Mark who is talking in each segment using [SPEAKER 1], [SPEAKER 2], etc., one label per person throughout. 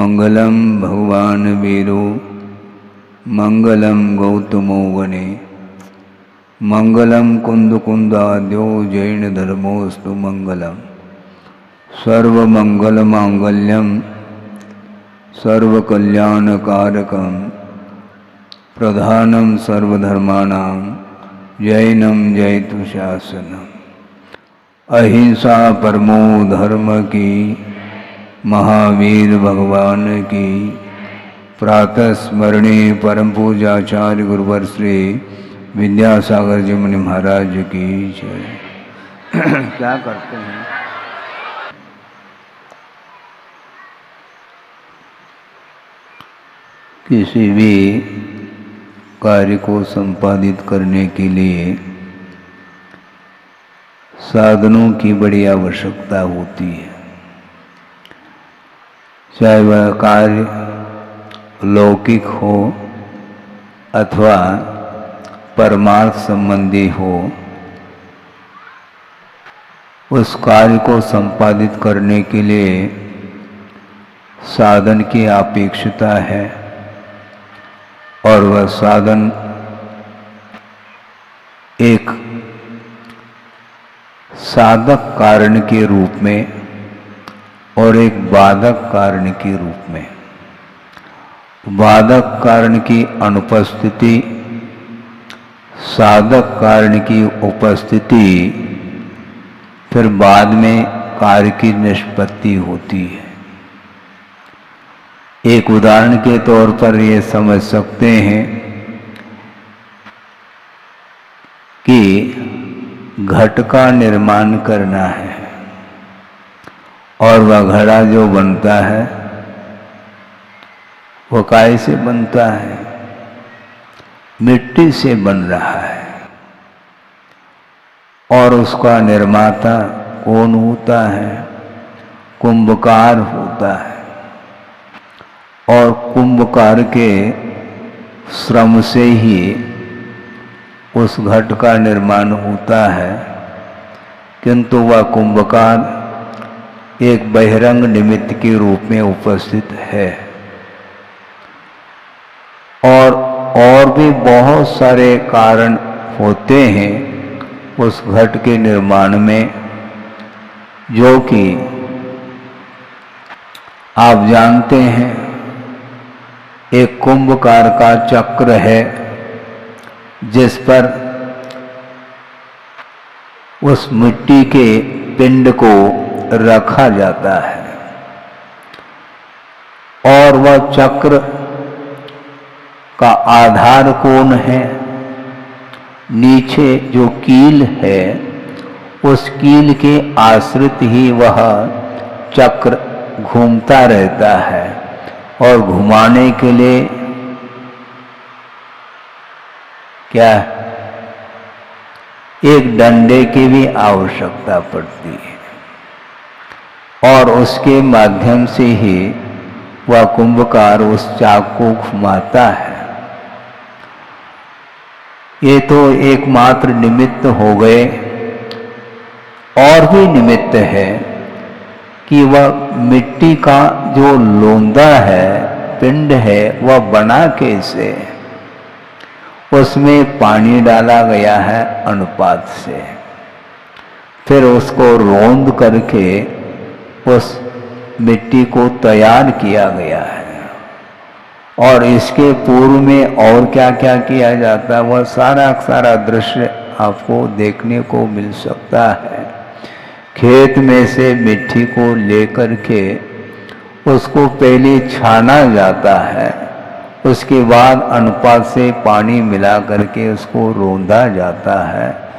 [SPEAKER 1] मंगलम भगवान वीरो मंगलम गौतमो वने मंगलम कुंदकुंदाद्यो जैन धर्मोस्तु मंगलम सर्वमंगलमांगल्यम सर्वकल्याणकारकम प्रधानम सर्वधर्माणां जैनम जयतु शासनम। अहिंसा परमो धर्म की महावीर भगवान की प्रातः स्मरणीय परम पूजाचार्य गुरुवर श्री विद्यासागर जी मुनि महाराज की जय। क्या करते हैं? किसी भी कार्य को संपादित करने के लिए साधनों की बड़ी आवश्यकता होती है। चाहे वह कार्य लौकिक हो अथवा परमार्थ संबंधी हो, उस कार्य को संपादित करने के लिए साधन की अपेक्षिता है और वह साधन एक साधक कारण के रूप में और एक बाधक कारण के रूप में। बाधक कारण की अनुपस्थिति, साधक कारण की उपस्थिति, फिर बाद में कार्य की निष्पत्ति होती है। एक उदाहरण के तौर पर ये समझ सकते हैं कि घट का निर्माण करना है और वह घड़ा जो बनता है वो काय से बनता है? मिट्टी से बन रहा है। और उसका निर्माता कौन होता है? कुंभकार होता है। और कुंभकार के श्रम से ही उस घट का निर्माण होता है, किंतु वह कुंभकार एक बहिरंग निमित्त के रूप में उपस्थित है। और भी बहुत सारे कारण होते हैं उस घट के निर्माण में, जो कि आप जानते हैं। एक कुंभकार का चक्र है जिस पर उस मिट्टी के पिंड को रखा जाता है और वह चक्र का आधार कौन है? नीचे जो कील है, उस कील के आश्रित ही वह चक्र घूमता रहता है और घुमाने के लिए क्या एक डंडे की भी आवश्यकता पड़ती है और उसके माध्यम से ही वह कुंभकार उस चाक को घुमाता है। ये तो एकमात्र निमित्त हो गए। और भी निमित्त है कि वह मिट्टी का जो लोंदा है, पिंड है, वह बना कैसे? उसमें पानी डाला गया है अनुपात से, फिर उसको रोंद करके उस मिट्टी को तैयार किया गया है। और इसके पूर्व में और क्या क्या किया जाता है, वह सारा दृश्य आपको देखने को मिल सकता है। खेत में से मिट्टी को लेकर के उसको पहले छाना जाता है, उसके बाद अनुपात से पानी मिला करके उसको रोंदा जाता है।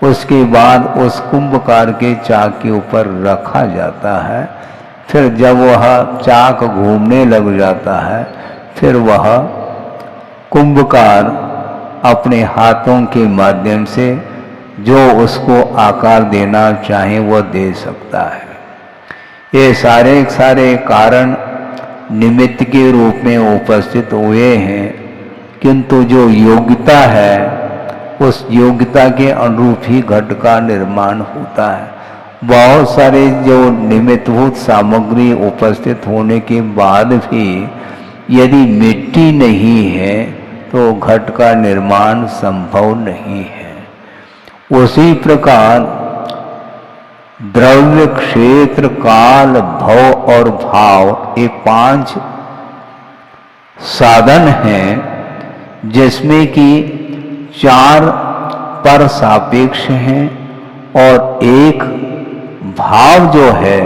[SPEAKER 1] उसके बाद उस कुंभकार के चाक के ऊपर रखा जाता है। फिर जब वह चाक घूमने लग जाता है, फिर वह कुंभकार अपने हाथों के माध्यम से जो उसको आकार देना चाहे वह दे सकता है। ये सारे कारण निमित्त के रूप में उपस्थित हुए हैं, किंतु जो योग्यता है उस योग्यता के अनुरूप ही घट का निर्माण होता है। बहुत सारे जो निमित्तभूत सामग्री उपस्थित होने के बाद भी यदि मिट्टी नहीं है तो घट का निर्माण संभव नहीं है। उसी प्रकार द्रव्य, क्षेत्र, काल, भव और भाव ये 5 साधन हैं जिसमें कि 4 पर सापेक्ष हैं और एक भाव जो है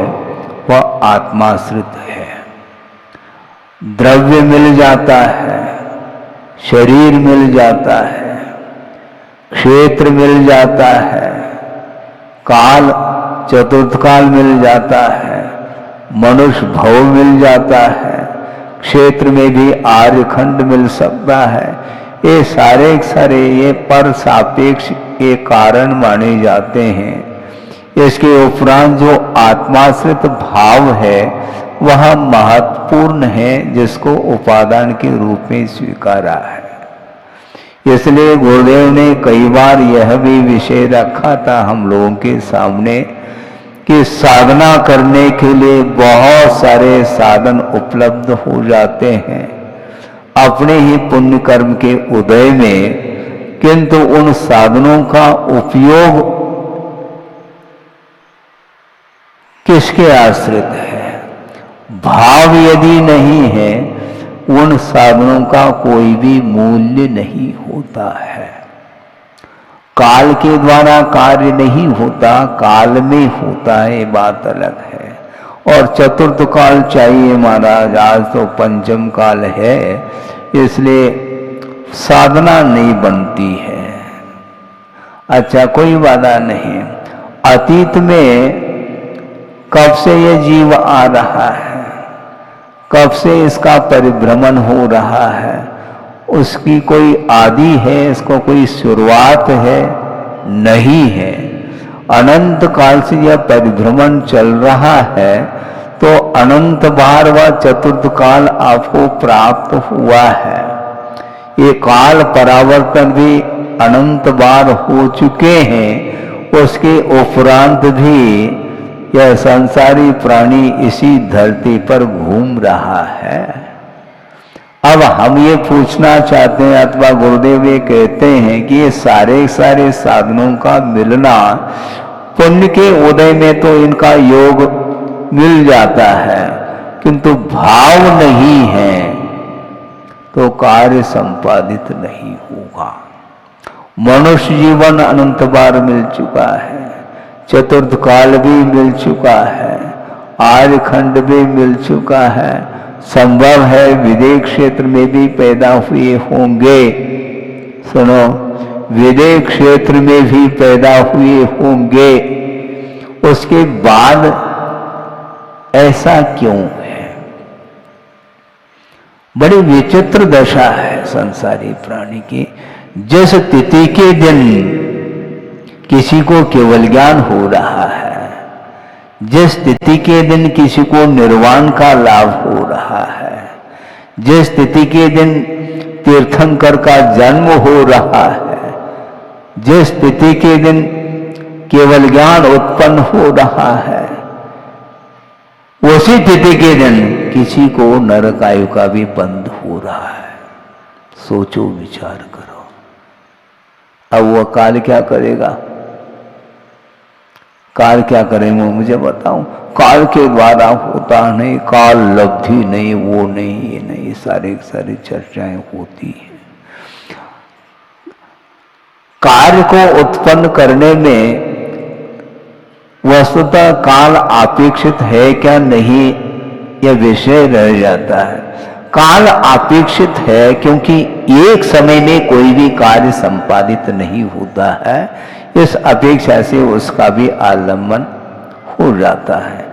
[SPEAKER 1] वह आत्माश्रित है। द्रव्य मिल जाता है, शरीर मिल जाता है, क्षेत्र मिल जाता है, काल चतुर्थ काल मिल जाता है, मनुष्य भव मिल जाता है, क्षेत्र में भी आर्यखंड मिल सकता है। ये सारे ये पर सापेक्ष के कारण माने जाते हैं। इसके उपरांत जो आत्माश्रित भाव है वह महत्वपूर्ण है, जिसको उपादान के रूप में स्वीकारा है। इसलिए गुरुदेव ने कई बार यह भी विषय रखा था हम लोगों के सामने कि साधना करने के लिए बहुत सारे साधन उपलब्ध हो जाते हैं अपने ही पुण्य कर्म के उदय में, किंतु उन साधनों का उपयोग किसके आश्रित है? भाव यदि नहीं है उन साधनों का कोई भी मूल्य नहीं होता है। काल के द्वारा कार्य नहीं होता, काल में होता है, ये बात अलग है। और चतुर्थ काल चाहिए महाराज, आज तो पंचम काल है, इसलिए साधना नहीं बनती है। अच्छा, कोई बाधा नहीं। अतीत में कब से ये जीव आ रहा है, कब से इसका परिभ्रमण हो रहा है, उसकी कोई आदि है, इसको कोई शुरुआत है? नहीं है। अनंत काल से यह परिभ्रमण चल रहा है, तो अनंत बार वह चतुर्थ काल आपको प्राप्त हुआ है। ये काल परावर्तन भी अनंत बार हो चुके हैं। उसके उपरांत भी यह संसारी प्राणी इसी धरती पर घूम रहा है। अब हम ये पूछना चाहते हैं, अथवा गुरुदेव ये कहते हैं कि ये सारे साधनों का मिलना, पुण्य के उदय में तो इनका योग मिल जाता है, किंतु भाव नहीं है तो कार्य संपादित नहीं होगा। मनुष्य जीवन अनंत बार मिल चुका है, चतुर्थ काल भी मिल चुका है, आर्यखंड भी मिल चुका है, संभव है विदेह क्षेत्र में भी पैदा हुए होंगे। सुनो, विदेह क्षेत्र में भी पैदा हुए होंगे। उसके बाद ऐसा क्यों है? बड़ी विचित्र दशा है संसारी प्राणी की। जिस तिथि के दिन किसी को केवल ज्ञान हो रहा है, जिस तिथि के दिन किसी को निर्वाण का लाभ हो रहा है, जिस तिथि के दिन तीर्थंकर का जन्म हो रहा है, जिस तिथि के दिन केवल ज्ञान उत्पन्न हो रहा है, उसी तिथि के दिन किसी को नरक आयु का भी बंद हो रहा है। सोचो, विचार करो। अब वह काल क्या करेगा? काल क्या करेंगे मुझे बताऊं? काल के द्वारा होता नहीं, काल लब्धि नहीं, वो नहीं, ये नहीं, सारी चर्चाएं होती हैं। कार्य को उत्पन्न करने में वस्तुतः काल अपेक्षित है क्या नहीं, यह विषय रह जाता है। काल अपेक्षित है क्योंकि एक समय में कोई भी कार्य संपादित नहीं होता है। इस अपेक्षा से उसका भी आलम्बन हो जाता है,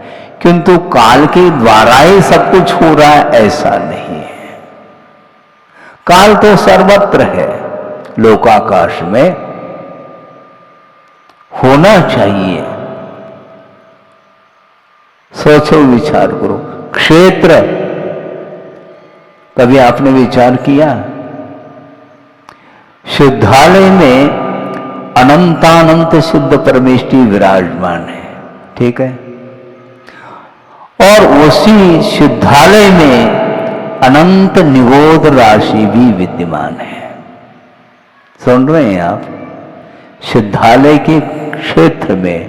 [SPEAKER 1] किंतु काल के द्वारा ही सब कुछ हो रहा है ऐसा नहीं है। काल तो सर्वत्र है, लोकाकाश में होना चाहिए। सोचो, विचार करो। क्षेत्र, कभी आपने विचार किया? शुद्धालय में अनंतानंत शुद्ध परमेष्टि विराजमान है, ठीक है। और उसी सिद्धालय में अनंत निगोद राशि भी विद्यमान है। सुन रहे हैं आप? सिद्धालय के क्षेत्र में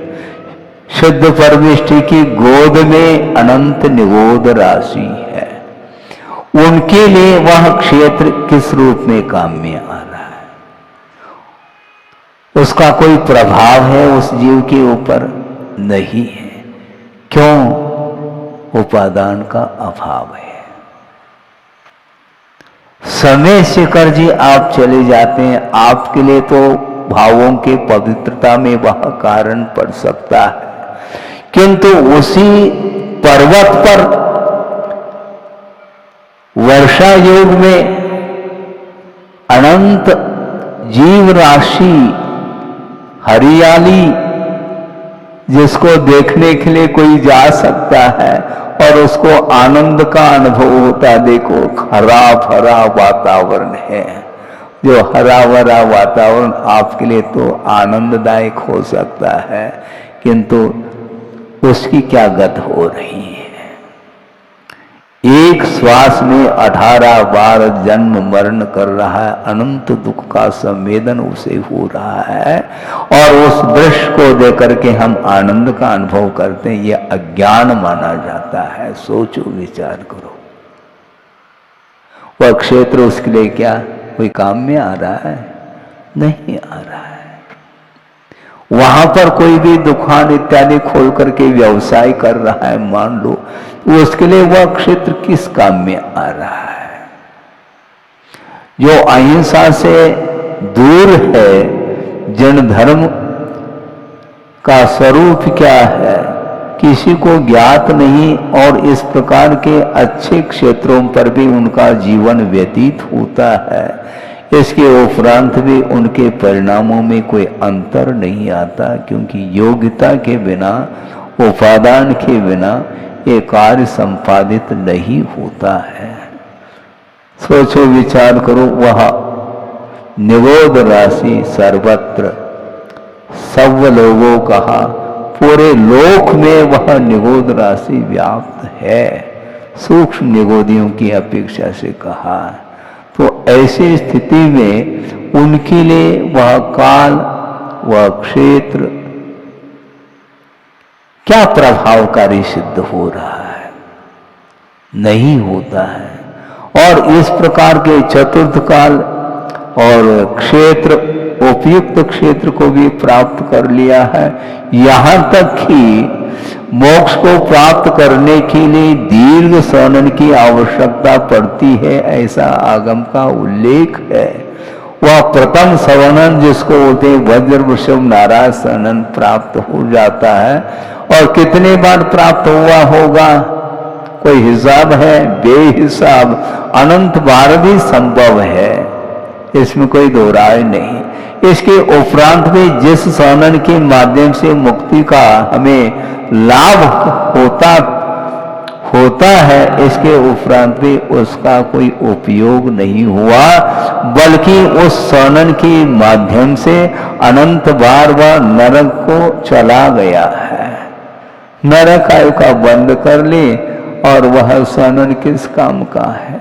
[SPEAKER 1] शुद्ध परमेष्टि की गोद में अनंत निगोद राशि है। उनके लिए वह क्षेत्र किस रूप में काम में आ रहा है? उसका कोई प्रभाव है उस जीव के ऊपर? नहीं है। क्यों? उपादान का अभाव है। समय शेखर जी आप चले जाते हैं, आपके लिए तो भावों के पवित्रता में वह कारण पड़ सकता है, किंतु उसी पर्वत पर वर्षा योग में अनंत जीव राशि, हरियाली, जिसको देखने के लिए कोई जा सकता है और उसको आनंद का अनुभव होता है। देखो हरा भरा वातावरण है, जो हरा भरा वातावरण आपके लिए तो आनंददायक हो सकता है, किंतु उसकी क्या गत हो रही है? एक श्वास में 18 बार जन्म मरण कर रहा है, अनंत दुख का संवेदन उसे हो रहा है, और उस दृश्य को देख करके हम आनंद का अनुभव करते हैं, यह अज्ञान माना जाता है। सोचो, विचार करो। वह क्षेत्र उसके लिए क्या कोई काम में आ रहा है? नहीं आ रहा है। वहां पर कोई भी दुकान इत्यादि खोल करके व्यवसाय कर रहा है, मान लो, उसके लिए वह क्षेत्र किस काम में आ रहा है? जो अहिंसा से दूर है, जन धर्म का स्वरूप क्या है किसी को ज्ञात नहीं, और इस प्रकार के अच्छे क्षेत्रों पर भी उनका जीवन व्यतीत होता है। इसके उपरांत भी उनके परिणामों में कोई अंतर नहीं आता, क्योंकि योग्यता के बिना, उपादान के बिना ये कार्य संपादित नहीं होता है। सोचो, विचार करो। वह निगोद राशि सर्वत्र, सब लोगों कहा, पूरे लोक में वह निगोद राशि व्याप्त है, सूक्ष्म निगोदियों की अपेक्षा से कहा। तो ऐसी स्थिति में उनके लिए वह काल, वह क्षेत्र क्या प्रभावकारी सिद्ध हो रहा है? नहीं होता है। और इस प्रकार के चतुर्थ काल और क्षेत्र, उपयुक्त क्षेत्र को भी प्राप्त कर लिया है। यहां तक कि मोक्ष को प्राप्त करने के लिए दीर्घ सवनन की आवश्यकता पड़ती है, ऐसा आगम का उल्लेख है। वह प्रथम सवनन जिसको बोलते हैं वज्र वृषभ नाराज सवनन प्राप्त हो जाता है, और कितने बार प्राप्त हुआ होगा कोई हिसाब है? बेहिसाब, अनंत बार भी संभव है, इसमें कोई दो राय नहीं। इसके उपरांत में जिस सवनन के माध्यम से मुक्ति का हमें लाभ होता है, इसके उपरांत भी उसका कोई उपयोग नहीं हुआ, बल्कि उस सवनन के माध्यम से अनंत बार वह नरक को चला गया है। नरक आयु का बंद कर ले, और वह सवनन किस काम का है?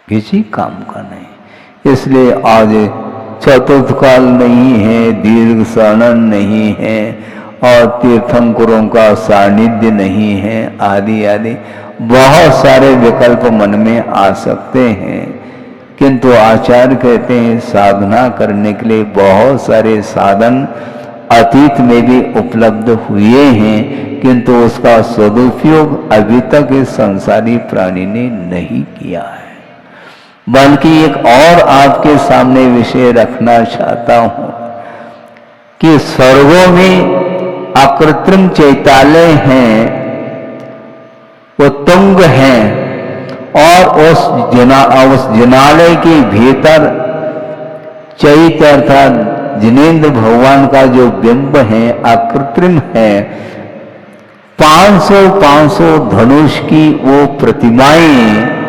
[SPEAKER 1] किसी काम का नहीं। इसलिए आज चतुर्थ काल नहीं है, दीर्घ सवनन नहीं है, और तीर्थंकरों का सानिध्य नहीं है, आदि आदि बहुत सारे विकल्प मन में आ सकते हैं। किंतु आचार्य कहते हैं साधना करने के लिए बहुत सारे साधन अतीत में भी उपलब्ध हुए हैं, किंतु उसका सदुपयोग अभी तक इस संसारी प्राणी ने नहीं किया है। बल्कि एक और आपके सामने विषय रखना चाहता हूं कि स्वर्गों में अकृत्रिम चैतालय हैं, वो तुंग हैं, और उस जिनालय के भीतर चैत्य अर्थात जिनेन्द्र भगवान का जो बिंब है अकृत्रिम है। 500 धनुष की वो प्रतिमाएं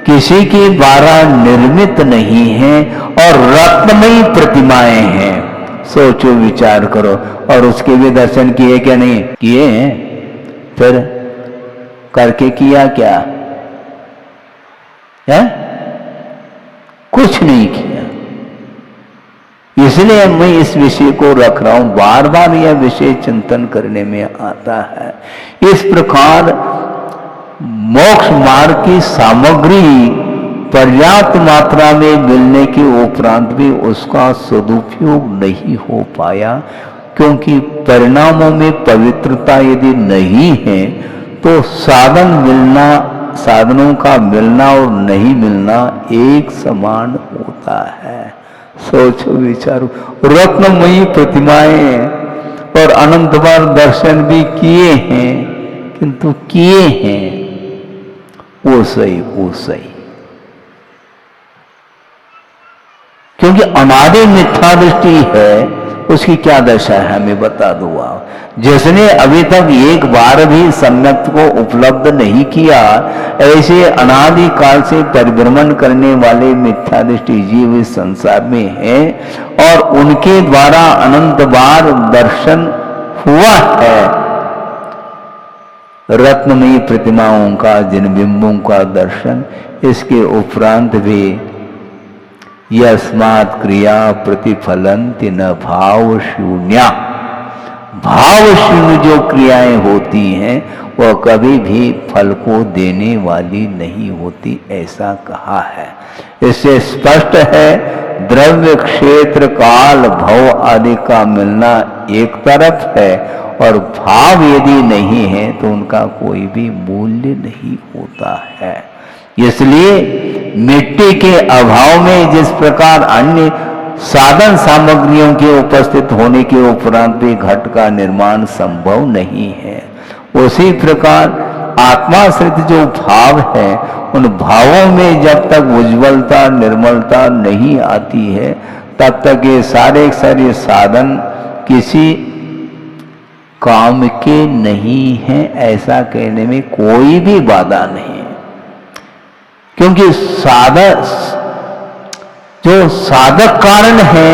[SPEAKER 1] किसी के द्वारा निर्मित नहीं हैं, और रत्नमयी प्रतिमाएं हैं। सोचो विचार करो। और उसके भी दर्शन किए क्या नहीं किए हैं? फिर करके किया क्या है? कुछ नहीं किया। इसलिए मैं इस विषय को रख रहा हूं, बार बार यह विषय चिंतन करने में आता है। इस प्रकार मोक्ष मार्ग की सामग्री पर्याप्त मात्रा में मिलने के उपरांत भी उसका सदुपयोग नहीं हो पाया, क्योंकि परिणामों में पवित्रता यदि नहीं है तो साधनों का मिलना और नहीं मिलना एक समान होता है। सोचो विचारो, रत्नमयी प्रतिमाएं और अनंत बार दर्शन भी किए हैं, किंतु किए हैं वो सही, क्योंकि अनादि मिथ्या दृष्टि है। उसकी क्या दशा है हमें बता दो आप। जिसने अभी तक एक बार भी सम्यक को उपलब्ध नहीं किया, ऐसे अनादि काल से परिभ्रमण करने वाले मिथ्या दृष्टि जीव इस संसार में हैं और उनके द्वारा अनंत बार दर्शन हुआ है रत्नमयी प्रतिमाओं का, जिन बिंबों का दर्शन। इसके उपरांत भी यस्मात् क्रिया प्रतिफलन्ति न भाव शून्या, भाव शून्य जो क्रियाएं होती हैं वह कभी भी फल को देने वाली नहीं होती, ऐसा कहा है। इससे स्पष्ट है द्रव्य क्षेत्र काल भव आदि का मिलना एक तरफ है और भाव यदि नहीं है तो उनका कोई भी मूल्य नहीं होता है। इसलिए मिट्टी के अभाव में जिस प्रकार अन्य साधन सामग्रियों के उपस्थित होने के उपरांत भी घट का निर्माण संभव नहीं है, उसी प्रकार आत्माश्रित जो भाव है उन भावों में जब तक उज्ज्वलता निर्मलता नहीं आती है तब तक ये सारे साधन किसी काम के नहीं है, ऐसा कहने में कोई भी बाधा नहीं। क्योंकि जो साधक कारण है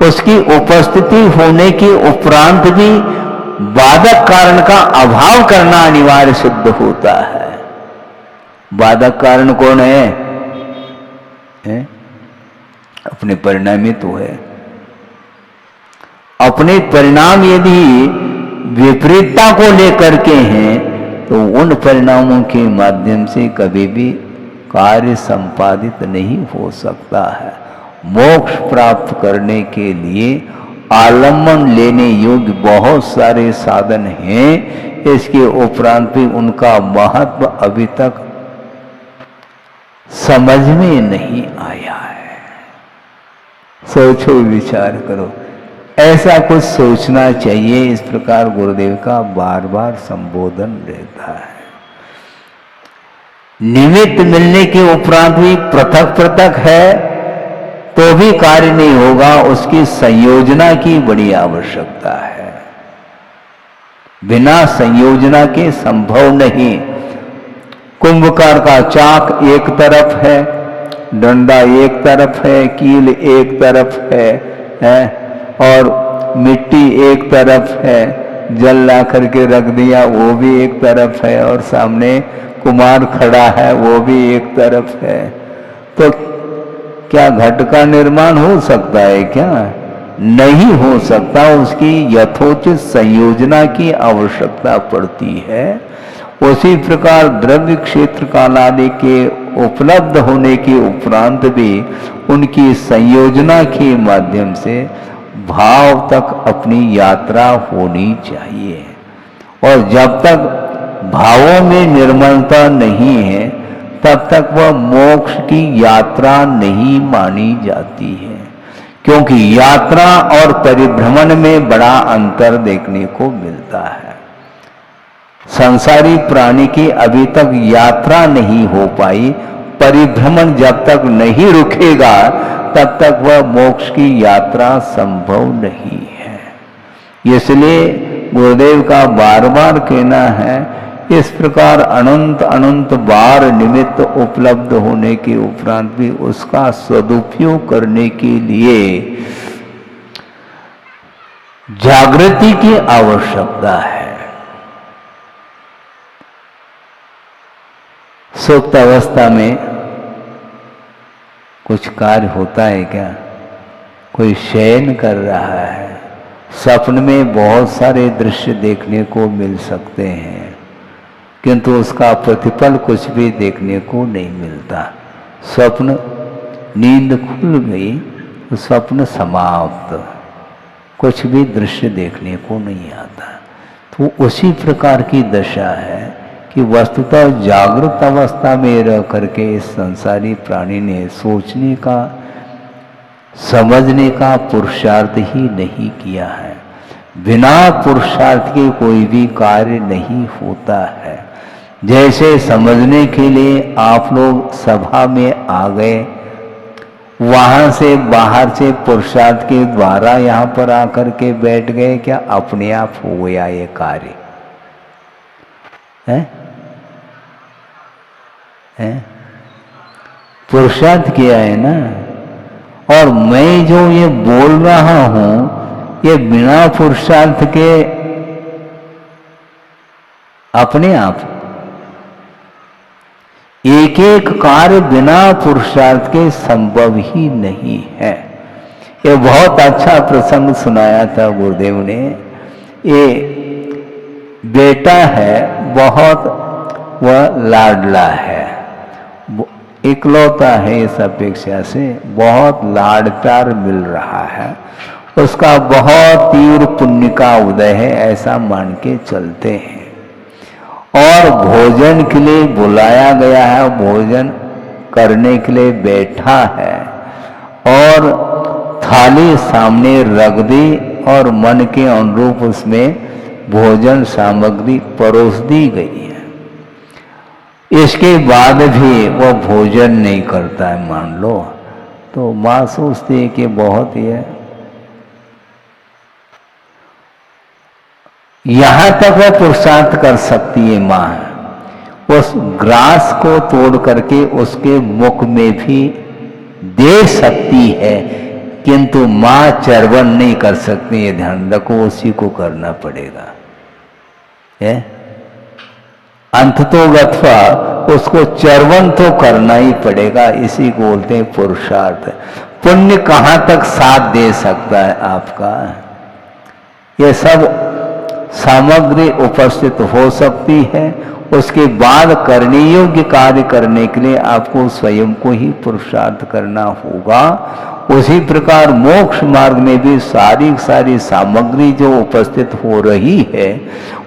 [SPEAKER 1] उसकी उपस्थिति होने के उपरांत भी बाधक कारण का अभाव करना अनिवार्य सिद्ध होता है। बाधक कारण कौन है? अपने परिणामी तो है। अपने परिणाम यदि विपरीतता को लेकर के हैं तो उन परिणामों के माध्यम से कभी भी कार्य संपादित नहीं हो सकता है। मोक्ष प्राप्त करने के लिए आलम्बन लेने योग्य बहुत सारे साधन हैं, इसके उपरांत भी उनका महत्व अभी तक समझ में नहीं आया है। सोचो विचार करो, ऐसा कुछ सोचना चाहिए। इस प्रकार गुरुदेव का बार बार संबोधन रहता है। निमित्त मिलने के उपरांत भी पृथक पृथक है तो भी कार्य नहीं होगा, उसकी संयोजना की बड़ी आवश्यकता है। बिना संयोजना के संभव नहीं। कुंभकार का चाक एक तरफ है, डंडा एक तरफ है, कील एक तरफ है और मिट्टी एक तरफ है, जल ला करके रख दिया वो भी एक तरफ है और सामने कुमार खड़ा है वो भी एक तरफ है। तो क्या घट का निर्माण हो सकता है? क्या नहीं हो सकता। उसकी यथोचित संयोजना की आवश्यकता पड़ती है। उसी प्रकार द्रव्य क्षेत्र काल आदि के उपलब्ध होने के उपरांत भी उनकी संयोजना के माध्यम से भाव तक अपनी यात्रा होनी चाहिए। और जब तक भावों में निर्मलता नहीं है तब तक वह मोक्ष की यात्रा नहीं मानी जाती है, क्योंकि यात्रा और परिभ्रमण में बड़ा अंतर देखने को मिलता है। संसारी प्राणी की अभी तक यात्रा नहीं हो पाई। परिभ्रमण जब तक नहीं रुकेगा तब तक वह मोक्ष की यात्रा संभव नहीं है। इसलिए गुरुदेव का बार बार कहना है, इस प्रकार अनंत अनंत बार निमित्त उपलब्ध होने के उपरांत भी उसका सदुपयोग करने के लिए जागृति की आवश्यकता है। सुप्त अवस्था में कुछ कार्य होता है क्या? कोई शयन कर रहा है, स्वप्न में बहुत सारे दृश्य देखने को मिल सकते हैं, किंतु उसका प्रतिफल कुछ भी देखने को नहीं मिलता। स्वप्न, नींद खुल गई तो स्वप्न समाप्त, कुछ भी दृश्य देखने को नहीं आता। तो उसी प्रकार की दशा है कि वस्तुतः जागृत अवस्था में रह करके इस संसारी प्राणी ने सोचने का, समझने का पुरुषार्थ ही नहीं किया है। बिना पुरुषार्थ के कोई भी कार्य नहीं होता है। जैसे समझने के लिए आप लोग सभा में आ गए, वहां से बाहर से पुरुषार्थ के द्वारा यहाँ पर आकर के बैठ गए, क्या अपने आप हो गया ये कार्य है? पुरुषार्थ किया है ना। और मैं जो ये बोल रहा हूं ये बिना पुरुषार्थ के अपने आप, एक एक कार्य बिना पुरुषार्थ के संभव ही नहीं है। ये बहुत अच्छा प्रसंग सुनाया था गुरुदेव ने। ये बेटा है, बहुत वह लाडला है, इकलौता है, इस अपेक्षा से बहुत लाड प्यार मिल रहा है, उसका बहुत तीव्र पुण्य का उदय है, ऐसा मान के चलते हैं। और भोजन के लिए बुलाया गया है, भोजन करने के लिए बैठा है और थाली सामने रख दी और मन के अनुरूप उसमें भोजन सामग्री परोस दी गई है। इसके बाद भी वह भोजन नहीं करता है, मान लो, तो माँ सोचती है कि बहुत ही है। यहां तक वह पुरुषार्थ कर सकती है माँ, उस ग्रास को तोड़ करके उसके मुख में भी दे सकती है, किंतु माँ चर्वण नहीं कर सकती। ये ध्यान रखो, उसी को करना पड़ेगा। है अंत तो गत्वा उसको चर्वण तो करना ही पड़ेगा। इसी को बोलते हैं पुरुषार्थ। पुण्य कहाँ तक साथ दे सकता है आपका? ये सब सामग्री उपस्थित हो सकती है, उसके बाद करने योग्य कार्य करने के लिए आपको स्वयं को ही पुरुषार्थ करना होगा। उसी प्रकार मोक्ष मार्ग में भी सारी सामग्री जो उपस्थित हो रही है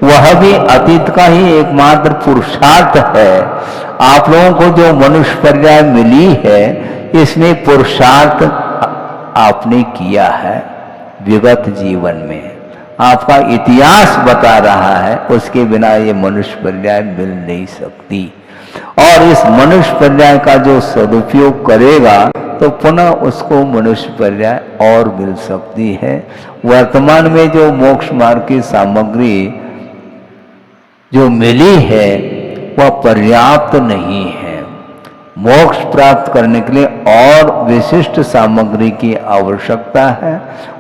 [SPEAKER 1] वह भी अतीत का ही एकमात्र पुरुषार्थ है। आप लोगों को जो मनुष्य पर्याय मिली है, इसमें पुरुषार्थ आपने किया है विगत जीवन में। आपका इतिहास बता रहा है, उसके बिना ये मनुष्य पर्याय मिल नहीं सकती। और इस मनुष्य पर्याय का जो सदुपयोग करेगा तो पुनः उसको मनुष्य पर्याय और मिल सकती है। वर्तमान में जो मोक्ष मार्ग की सामग्री जो मिली है वह पर्याप्त नहीं है। मोक्ष प्राप्त करने के लिए और विशिष्ट सामग्री की आवश्यकता है।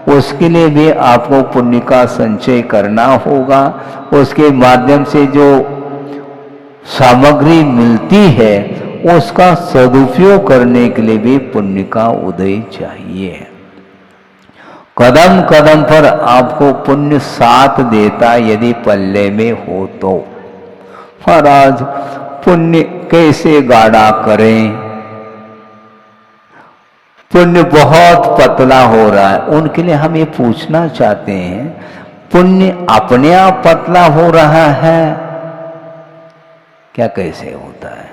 [SPEAKER 1] उसके लिए भी आपको पुण्य का संचय करना होगा। उसके माध्यम से जो सामग्री मिलती है उसका सदुपयोग करने के लिए भी पुण्य का उदय चाहिए। कदम कदम पर आपको पुण्य साथ देता यदि पल्ले में हो तो। महाराज पुण्य कैसे गाढ़ा करें? पुण्य बहुत पतला हो रहा है। उनके लिए हम ये पूछना चाहते हैं, पुण्य अपने आप पतला हो रहा है क्या? कैसे होता है?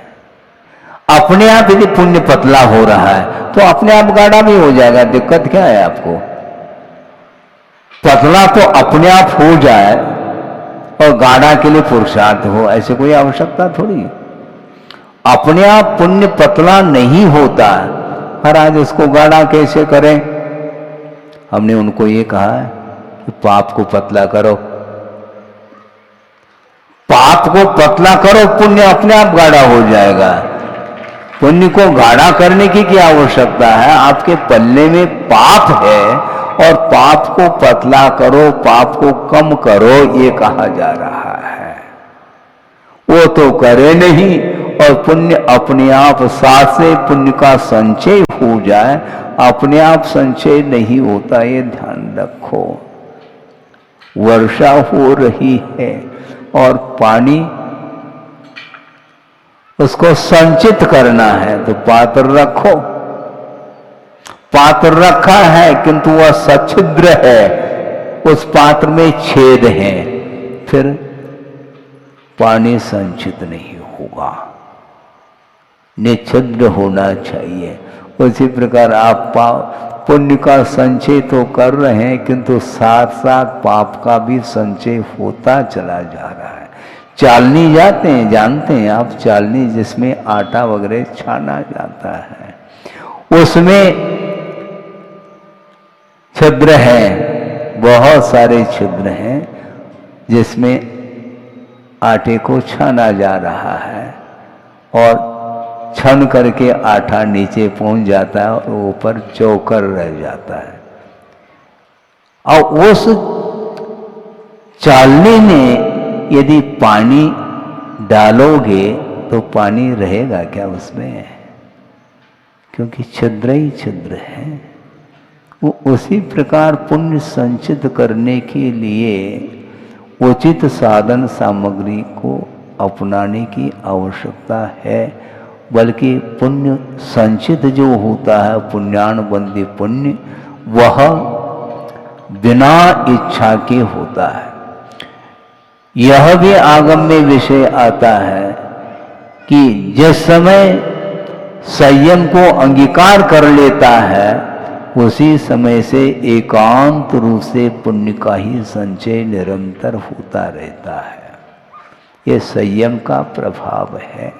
[SPEAKER 1] अपने आप यदि पुण्य पतला हो रहा है तो अपने आप गाढ़ा भी हो जाएगा। दिक्कत क्या है आपको? पतला तो अपने आप हो जाए और गाढ़ा के लिए पुरुषार्थ हो, ऐसे कोई आवश्यकता थोड़ी। अपने आप पुण्य पतला नहीं होता। महाराज उसको गाढ़ा कैसे करें? हमने उनको ये कहा है कि पाप को पतला करो, पाप को पतला करो, पुण्य अपने आप गाढ़ा हो जाएगा। पुण्य को गाढ़ा करने की क्या आवश्यकता है? आपके पल्ले में पाप है और पाप को पतला करो, पाप को कम करो, ये कहा जा रहा है। वो तो करे नहीं और पुण्य अपने आप साथ से पुण्य का संचय हो जाए, अपने आप संचय नहीं होता, ये ध्यान रखो। वर्षा हो रही है और पानी उसको संचित करना है तो पात्र रखो। पात्र रखा है किंतु वह सच्छिद्र है, उस पात्र में छेद है, फिर पानी संचित नहीं होगा, निच्छिद्र होना चाहिए। उसी प्रकार आप पुण्य का संचय तो कर रहे हैं किंतु साथ साथ पाप का भी संचय होता चला जा रहा है। चालनी जाते हैं, जानते हैं आप, चालनी जिसमें आटा वगैरह छाना जाता है, उसमें छिद्र हैं, बहुत सारे छिद्र हैं जिसमें आटे को छाना जा रहा है और छन करके आटा नीचे पहुंच जाता है और ऊपर चौकर रह जाता है। और उस चालनी में यदि पानी डालोगे तो पानी रहेगा क्या उसमें? क्योंकि छिद्र ही छिद्र है। वो उसी प्रकार पुण्य संचित करने के लिए उचित साधन सामग्री को अपनाने की आवश्यकता है। बल्कि पुण्य संचित जो होता है, पुण्यान बंदी पुण्य, वह बिना इच्छा के होता है। यह भी आगम में विषय आता है कि जिस समय संयम को अंगीकार कर लेता है उसी समय से एकांत रूप से पुण्य का ही संचय निरंतर होता रहता है। यह संयम का प्रभाव है।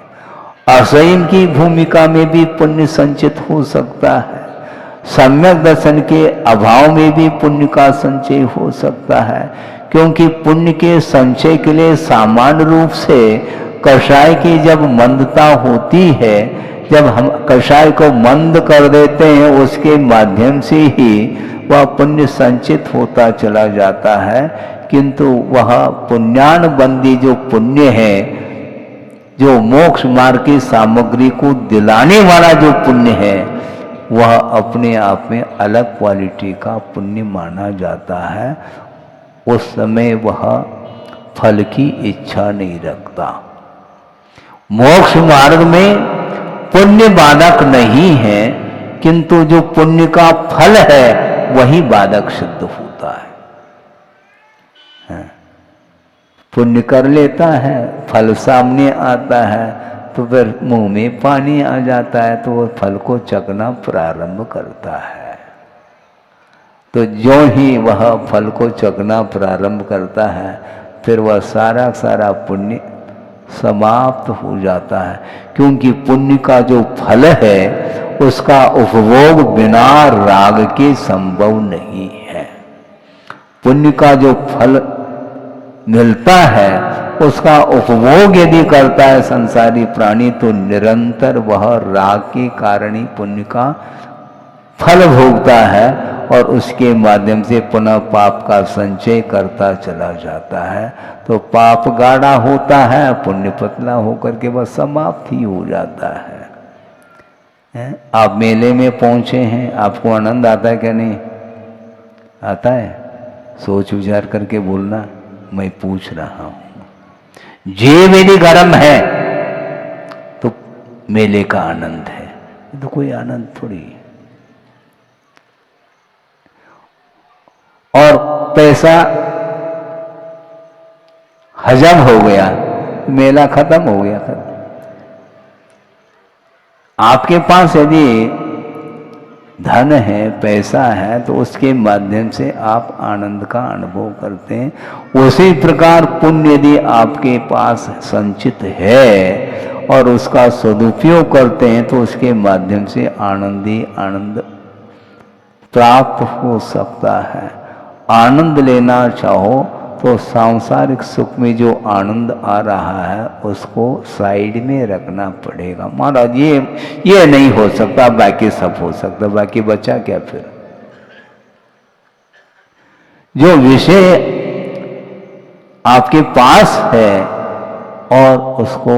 [SPEAKER 1] असंयम की भूमिका में भी पुण्य संचित हो सकता है, सम्यक दर्शन के अभाव में भी पुण्य का संचय हो सकता है। क्योंकि पुण्य के संचय के लिए सामान्य रूप से कषाय की जब मंदता होती है, जब हम कषाय को मंद कर देते हैं, उसके माध्यम से ही वह पुण्य संचित होता चला जाता है। किंतु वह पुण्यान बंदी जो पुण्य है, जो मोक्ष मार्ग की सामग्री को दिलाने वाला जो पुण्य है, वह अपने आप में अलग क्वालिटी का पुण्य माना जाता है। उस समय वह फल की इच्छा नहीं रखता। मोक्ष मार्ग में पुण्य बाधक नहीं है, किंतु जो पुण्य का फल है वही बाधक सिद्ध होता है। पुण्य कर लेता है, फल सामने आता है तो फिर मुंह में पानी आ जाता है, तो वो फल को चखना प्रारंभ करता है। तो जो ही वह फल को चखना प्रारंभ करता है, फिर वह सारा सारा पुण्य समाप्त हो जाता है। क्योंकि पुण्य का जो फल है उसका उपभोग बिना राग के संभव नहीं है। पुण्य का जो फल मिलता है उसका उपभोग यदि करता है संसारी प्राणी, तो निरंतर वह राग के कारण ही पुण्य का फल भोगता है और उसके माध्यम से पुनः पाप का संचय करता चला जाता है। तो पाप गाढ़ा होता है, पुण्य पतला होकर के वह समाप्त ही हो जाता है। आप मेले में पहुंचे हैं, आपको आनंद आता है क्या? नहीं आता है? सोच विचार करके बोलना, मैं पूछ रहा हूं। जे मेरी गर्म है तो मेले का आनंद है, तो कोई आनंद थोड़ी। और पैसा हजम हो गया, मेला खत्म हो गया। आपके पास यदि धन है, पैसा है, तो उसके माध्यम से आप आनंद का अनुभव करते हैं। उसी प्रकार पुण्य यदि आपके पास संचित है और उसका सदुपयोग करते हैं तो उसके माध्यम से आनंद ही आनंद प्राप्त हो सकता है। आनंद लेना चाहो तो सांसारिक सुख में जो आनंद आ रहा है उसको साइड में रखना पड़ेगा। महाराज ये नहीं हो सकता, बाकी सब हो सकता, बाकी बचा क्या फिर? जो विषय आपके पास है और उसको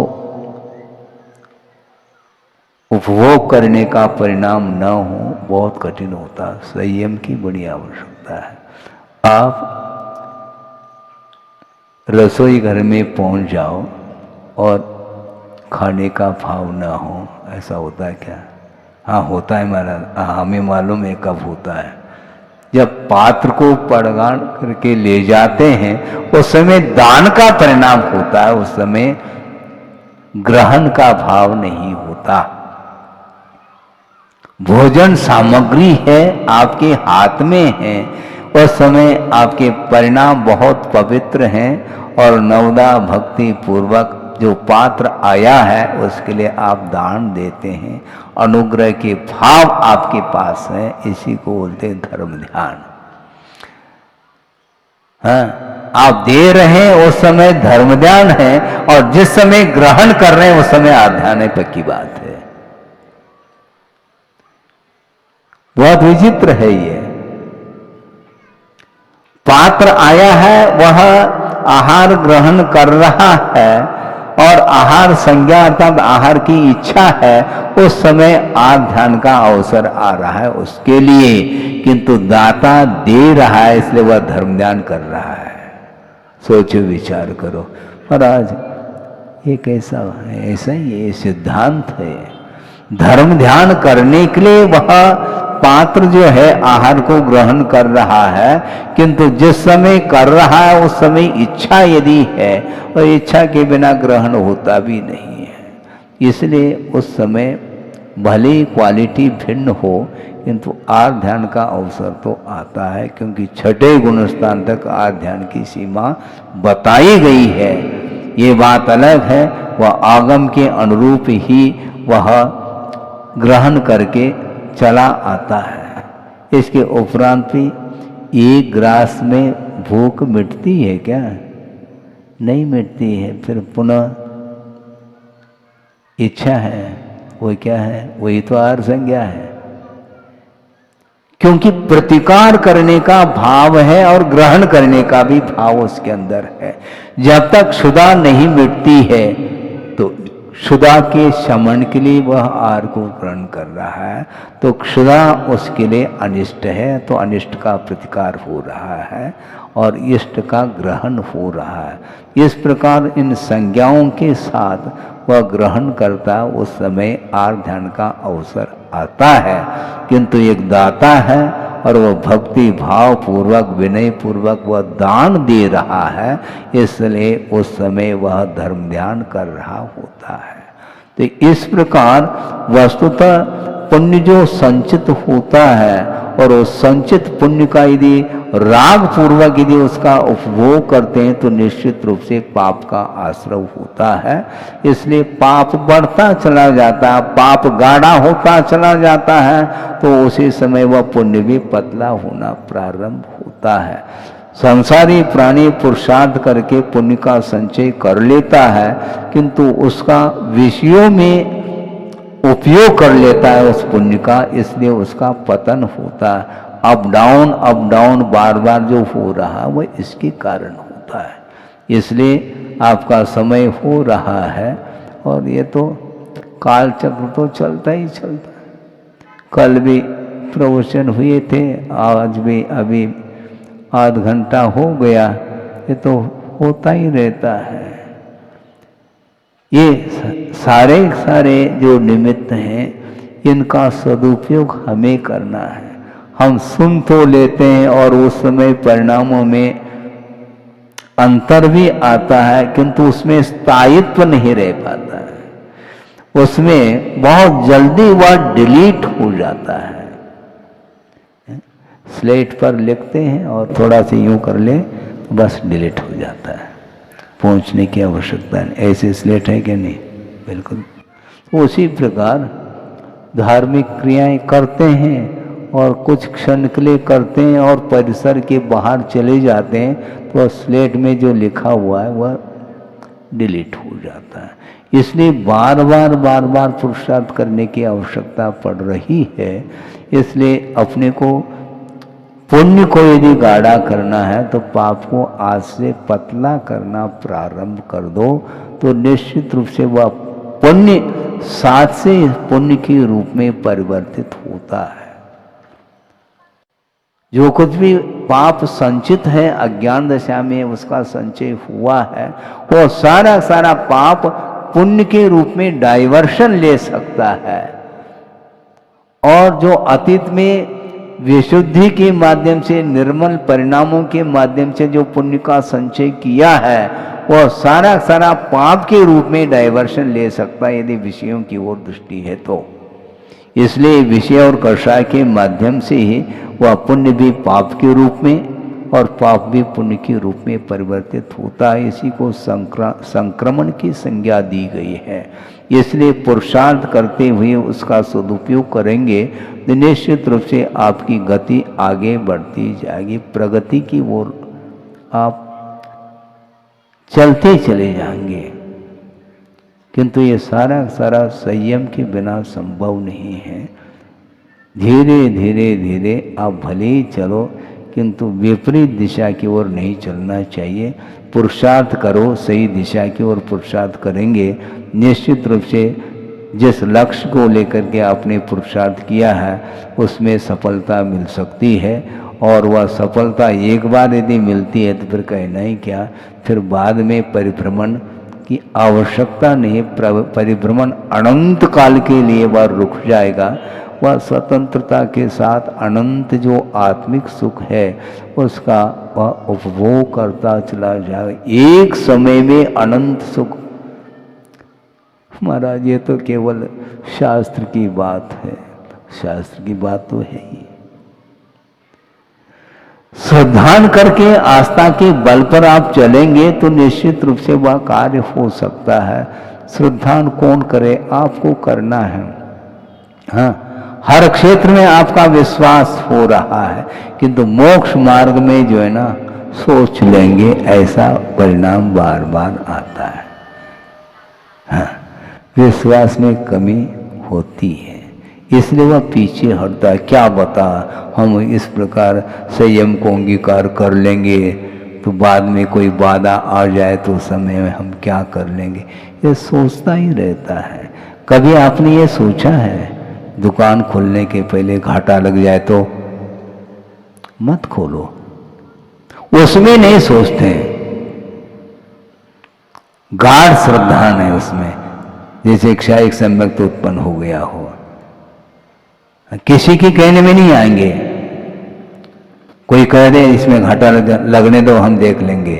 [SPEAKER 1] उपभोग करने का परिणाम न हो, बहुत कठिन होता है। संयम की बड़ी आवश्यकता है। आप रसोई घर में पहुंच जाओ और खाने का भाव न हो, ऐसा होता है क्या? हाँ होता है महाराज, हमें मालूम है कब होता है। जब पात्र को पड़गान करके ले जाते हैं उस समय दान का परिणाम होता है, उस समय ग्रहण का भाव नहीं होता। भोजन सामग्री है, आपके हाथ में है, उस समय आपके परिणाम बहुत पवित्र हैं और नवदा भक्ति पूर्वक जो पात्र आया है उसके लिए आप दान देते हैं। अनुग्रह के भाव आपके पास है, इसी को बोलते धर्म ध्यान। हाँ, आप दे रहे हैं उस समय धर्म ध्यान है और जिस समय ग्रहण कर रहे हैं उस समय आध्यान है, पक्की बात है। बहुत विचित्र है ये। पात्र आया है, वह आहार ग्रहण कर रहा है और आहार संज्ञा अर्थात आहार की इच्छा है, उस समय आध्यान का अवसर आ रहा है उसके लिए, किंतु दाता दे रहा है इसलिए वह धर्म ध्यान कर रहा है। सोचो विचार करो महाराज, ये कैसा है? ऐसा ही ये सिद्धांत है। धर्म ध्यान करने के लिए वह पात्र जो है आहार को ग्रहण कर रहा है, किंतु जिस समय कर रहा है उस समय इच्छा यदि है और इच्छा के बिना ग्रहण होता भी नहीं है। इसलिए उस समय भले ही क्वालिटी भिन्न हो किंतु आर्ध ध्यान का अवसर तो आता है, क्योंकि छठे गुण स्थान तक आर्ध ध्यान की सीमा बताई गई है। ये बात अलग है, वह आगम के अनुरूप ही वह ग्रहण करके चला आता है। इसके उपरांत भी एक ग्रास में भूख मिटती है क्या? नहीं मिटती है। फिर पुनः इच्छा है, वो क्या है? वही तो आहार संज्ञा है, क्योंकि प्रतिकार करने का भाव है और ग्रहण करने का भी भाव उसके अंदर है। जब तक क्षुधा नहीं मिटती है तो क्षुधा के शमन के लिए वह आहार को ग्रहण कर रहा है, तो क्षुधा उसके लिए अनिष्ट है, तो अनिष्ट का प्रतिकार हो रहा है और इष्ट का ग्रहण हो रहा है। इस प्रकार इन संज्ञाओं के साथ वह ग्रहण करता, उस समय आर्ध ध्यान का अवसर आता है। किंतु एक दाता है और वह भक्ति भाव पूर्वक विनय पूर्वक वह दान दे रहा है, इसलिए उस समय वह धर्म ध्यान कर रहा होता है। तो इस प्रकार वस्तुतः पुण्य जो संचित होता है और उस संचित पुण्य का यदि राग पूर्वक यदि उसका उपभोग करते हैं तो निश्चित रूप से पाप का आश्रय होता है। इसलिए पाप बढ़ता चला जाता है, पाप गाढ़ा होता चला जाता है, तो उसी समय वह पुण्य भी पतला होना प्रारंभ होता है। संसारी प्राणी पुरुषार्थ करके पुण्य का संचय कर लेता है, किंतु उसका विषयों में उपयोग कर लेता है उस पुण्य का, इसलिए उसका पतन होता है। अप डाउन बार बार जो हो रहा है वह इसके कारण होता है। इसलिए आपका समय हो रहा है और ये तो काल चक्र तो चलता ही चलता है। कल भी प्रवचन हुए थे, आज भी अभी आध घंटा हो गया, ये तो होता ही रहता है। ये सारे जो निमित्त हैं इनका सदुपयोग हमें करना है। हम सुन तो लेते हैं और उस समय परिणामों में अंतर भी आता है, किंतु उसमें स्थायित्व नहीं रह पाता है। उसमें बहुत जल्दी वह डिलीट हो जाता है। स्लेट पर लिखते हैं और थोड़ा सा यूं कर ले बस डिलीट हो जाता है, पहुंचने की आवश्यकता नहीं। ऐसे स्लेट है कि नहीं? बिल्कुल। उसी प्रकार धार्मिक क्रियाएं करते हैं और कुछ क्षण के लिए करते हैं और परिसर के बाहर चले जाते हैं, तो स्लेट में जो लिखा हुआ है वह डिलीट हो जाता है। इसलिए बार बार पुरुषार्थ करने की आवश्यकता पड़ रही है। इसलिए अपने को पुण्य को यदि गाढ़ा करना है तो पाप को आज से पतला करना प्रारंभ कर दो, तो निश्चित रूप से वह पुण्य साथ से पुण्य के रूप में परिवर्तित होता है। जो कुछ भी पाप संचित है अज्ञान दशा में उसका संचय हुआ है, वो सारा सारा पाप पुण्य के रूप में डाइवर्शन ले सकता है। और जो अतीत में विशुद्धि के माध्यम से निर्मल परिणामों के माध्यम से जो पुण्य का संचय किया है, वह सारा सारा पाप के रूप में डाइवर्शन ले सकता है यदि विषयों की ओर दृष्टि है तो। इसलिए विषय और कषाय के माध्यम से ही वह पुण्य भी पाप के रूप में और पाप भी पुण्य के रूप में परिवर्तित होता है। इसी को संक्रमण की संज्ञा दी गई है। इसलिए पुरुषार्थ करते हुए उसका सदुपयोग करेंगे तो निश्चित रूप से आपकी गति आगे बढ़ती जाएगी, प्रगति की ओर आप चलते चले जाएंगे। किंतु ये सारा सारा संयम के बिना संभव नहीं है। धीरे धीरे धीरे आप भले ही चलो, किंतु विपरीत दिशा की ओर नहीं चलना चाहिए। पुरुषार्थ करो, सही दिशा की ओर पुरुषार्थ करेंगे, निश्चित रूप से जिस लक्ष्य को लेकर के आपने पुरुषार्थ किया है उसमें सफलता मिल सकती है। और वह सफलता एक बार यदि मिलती है तो फिर कहना ही क्या, फिर बाद में परिभ्रमण की आवश्यकता नहीं। परिभ्रमण अनंत काल के लिए वह रुक जाएगा। वह स्वतंत्रता के साथ अनंत जो आत्मिक सुख है उसका वह उपभोग करता चला जाएगा। एक समय में अनंत सुख, महाराज ये तो केवल शास्त्र की बात है, शास्त्र की बात तो है ही। श्रद्धान करके आस्था के बल पर आप चलेंगे तो निश्चित रूप से वह कार्य हो सकता है। श्रद्धान कौन करे, आपको करना है। हाँ, हर क्षेत्र में आपका विश्वास हो रहा है, किंतु मोक्ष मार्ग में जो है ना सोच लेंगे, ऐसा परिणाम बार बार आता है। हाँ, विश्वास में कमी होती है, इसलिए वह पीछे हटता है। क्या बता, हम इस प्रकार संयम को अंगीकार कर लेंगे तो बाद में कोई बाधा आ जाए तो उस समय में हम क्या कर लेंगे, ये सोचता ही रहता है। कभी आपने ये सोचा है दुकान खोलने के पहले घाटा लग जाए तो मत खोलो? उसमें नहीं सोचते, गाढ़ श्रद्धा है उसमें, जैसे क्षयिक सम्यक उत्पन्न हो गया हो। किसी के कहने में नहीं आएंगे। कोई कह दे इसमें घाटा लगने दो, हम देख लेंगे,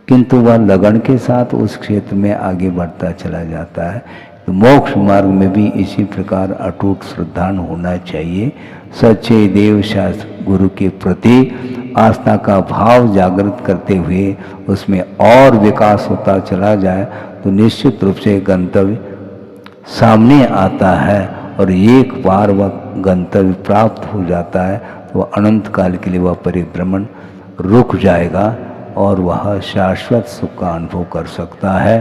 [SPEAKER 1] किंतु वह लगन के साथ उस क्षेत्र में आगे बढ़ता चला जाता है। तो मोक्ष मार्ग में भी इसी प्रकार अटूट श्रद्धान होना चाहिए। सच्चे देव शास्त्र गुरु के प्रति आस्था का भाव जागृत करते हुए उसमें और विकास होता चला जाए तो निश्चित रूप से गंतव्य सामने आता है। और एक बार वह गंतव्य प्राप्त हो जाता है तो वह अनंत काल के लिए वह परिभ्रमण रुक जाएगा और वह शाश्वत सुख का अनुभव कर सकता है।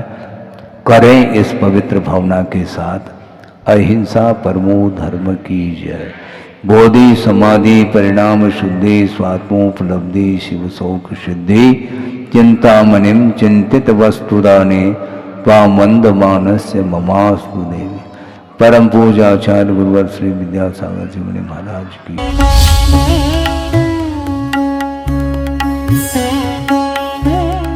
[SPEAKER 1] करें इस पवित्र भावना के साथ। अहिंसा परमो धर्म की जय। बोधि समाधि परिणाम शुद्धि स्वात्मोपलब्धि शिव शोक सिद्धि। चिंतामणिम चिंतित वस्तुदाने त्वामंद मानस्य ममास्तु देवी। परम पूजा आचार्य गुरुवर श्री विद्यासागर जी महाराज की।